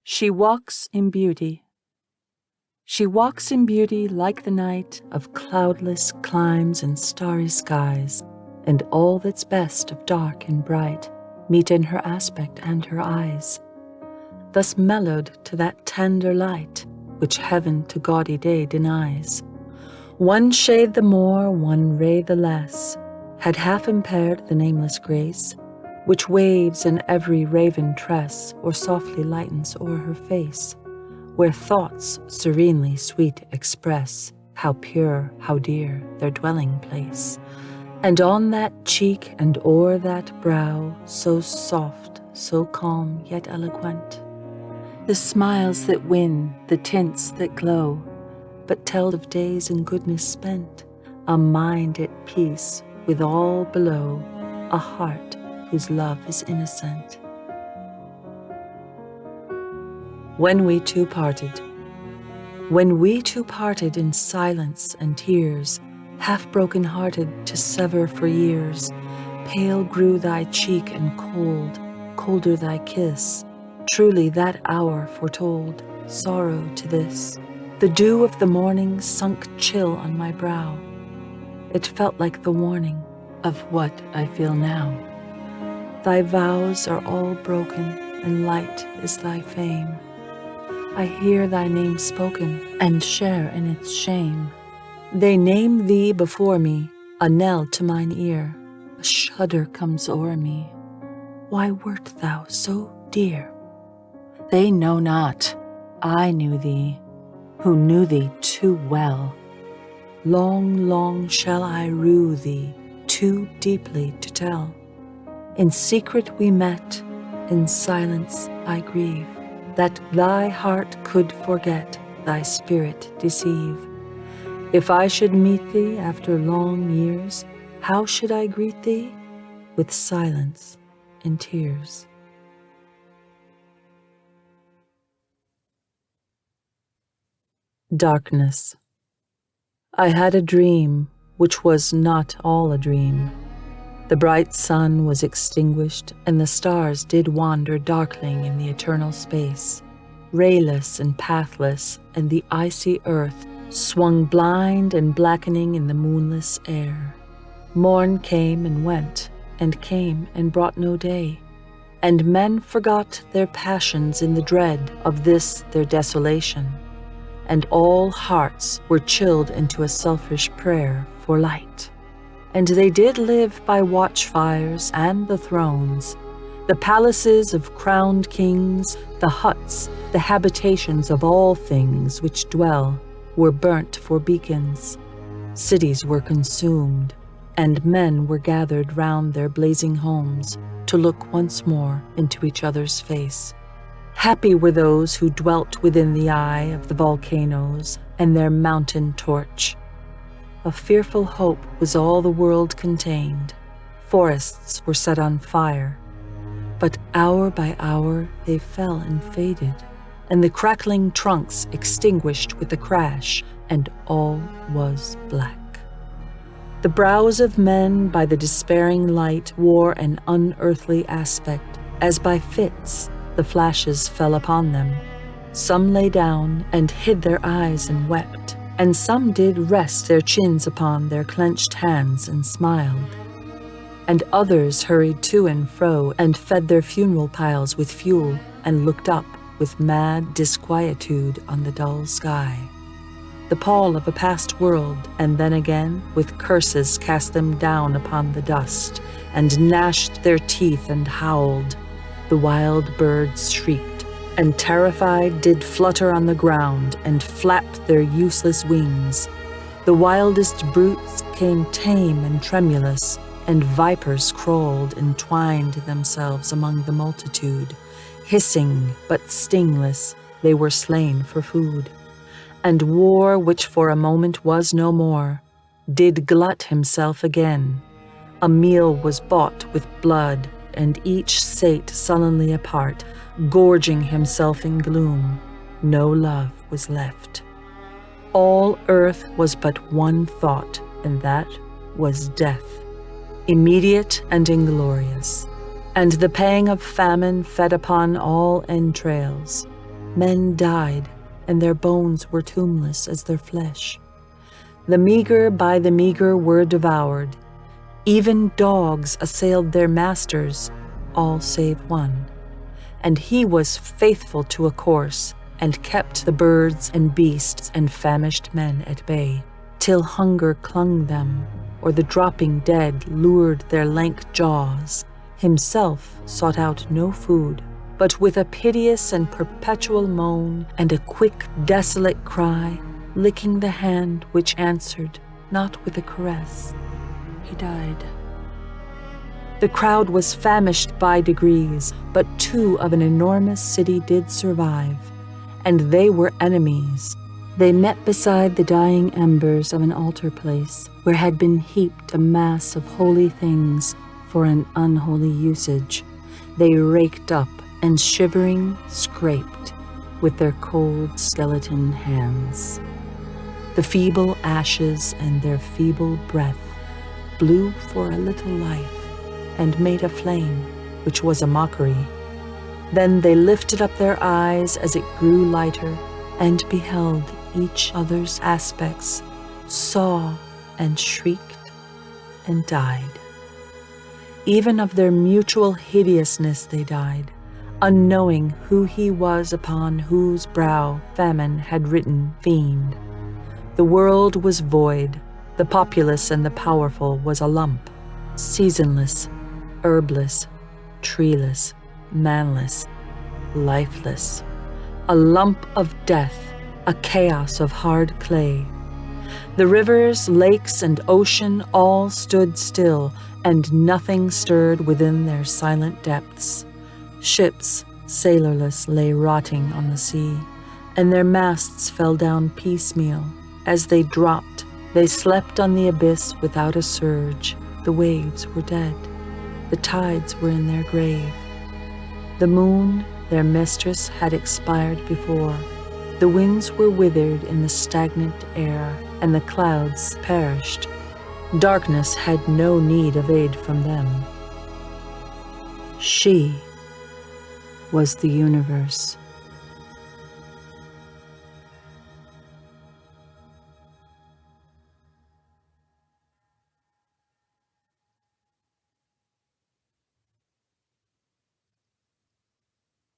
She walks in beauty. She walks in beauty like the night of cloudless climes and starry skies, and all that's best of dark and bright meet in her aspect and her eyes, thus mellowed to that tender light which heaven to gaudy day denies. One shade the more, one ray the less, had half impaired the nameless grace, which waves in every raven tress, or softly lightens o'er her face, where thoughts serenely sweet express how pure, how dear their dwelling place. And on that cheek and o'er that brow, so soft, so calm, yet eloquent, the smiles that win, the tints that glow, but tell of days in goodness spent, a mind at peace with all below, a heart whose love is innocent. When we two parted. When we two parted in silence and tears, half broken-hearted to sever for years, pale grew thy cheek and cold, colder thy kiss. Truly that hour foretold sorrow to this. The dew of the morning sunk chill on my brow. It felt like the warning of what I feel now. Thy vows are all broken, and light is thy fame. I hear thy name spoken, and share in its shame. They name thee before me, a knell to mine ear. A shudder comes o'er me. Why wert thou so dear? They know not, I knew thee, who knew thee too well. Long, long shall I rue thee, too deeply to tell. In secret we met, in silence I grieve, that thy heart could forget, thy spirit deceive. If I should meet thee after long years, how should I greet thee? With silence and tears. Darkness. I had a dream, which was not all a dream. The bright sun was extinguished, and the stars did wander darkling in the eternal space, rayless and pathless, and the icy earth swung blind and blackening in the moonless air. Morn came and brought no day, and men forgot their passions in the dread of this their desolation, and all hearts were chilled into a selfish prayer for light. And they did live by watchfires and the thrones, the palaces of crowned kings, the huts, the habitations of all things which dwell, were burnt for beacons. Cities were consumed, and men were gathered round their blazing homes to look once more into each other's face. Happy were those who dwelt within the eye of the volcanoes and their mountain torch. A fearful hope was all the world contained. Forests were set on fire, but hour by hour they fell and faded, and the crackling trunks extinguished with a crash, and all was black. The brows of men by the despairing light wore an unearthly aspect, as by fits the flashes fell upon them. Some lay down and hid their eyes and wept, and some did rest their chins upon their clenched hands and smiled. And others hurried to and fro and fed their funeral piles with fuel and looked up with mad disquietude on the dull sky. The pall of a past world, and then again with curses cast them down upon the dust, and gnashed their teeth and howled. The wild birds shrieked, and terrified did flutter on the ground and flapped their useless wings. The wildest brutes came tame and tremulous, and vipers crawled and twined themselves among the multitude. Hissing but stingless, they were slain for food. And war, which for a moment was no more, did glut himself again. A meal was bought with blood, and each sate sullenly apart, gorging himself in gloom. No love was left. All earth was but one thought, and that was death, immediate and inglorious. And the pang of famine fed upon all entrails. Men died, and their bones were tombless as their flesh. The meager by the meager were devoured. Even dogs assailed their masters, all save one. And he was faithful to a course, and kept the birds and beasts and famished men at bay, till hunger clung them, or the dropping dead lured their lank jaws. Himself sought out no food, but with a piteous and perpetual moan, and a quick, desolate cry, licking the hand which answered, not with a caress, he died. The crowd was famished by degrees, but 2 of an enormous city did survive, and they were enemies. They met beside the dying embers of an altar place, where had been heaped a mass of holy things for an unholy usage. They raked up and shivering scraped with their cold skeleton hands. The feeble ashes and their feeble breath blew for a little life, and made a flame, which was a mockery. Then they lifted up their eyes as it grew lighter, and beheld each other's aspects, saw and shrieked and died. Even of their mutual hideousness they died, unknowing who he was upon whose brow famine had written fiend. The world was void, the populous and the powerful was a lump, seasonless, herbless, treeless, manless, lifeless, a lump of death, a chaos of hard clay. The rivers, lakes, and ocean all stood still, and nothing stirred within their silent depths. Ships, sailorless, lay rotting on the sea, and their masts fell down piecemeal. As they dropped, they slept on the abyss without a surge. The waves were dead. The tides were in their grave. The moon, their mistress, had expired before. The winds were withered in the stagnant air, and the clouds perished. Darkness had no need of aid from them. She was the universe.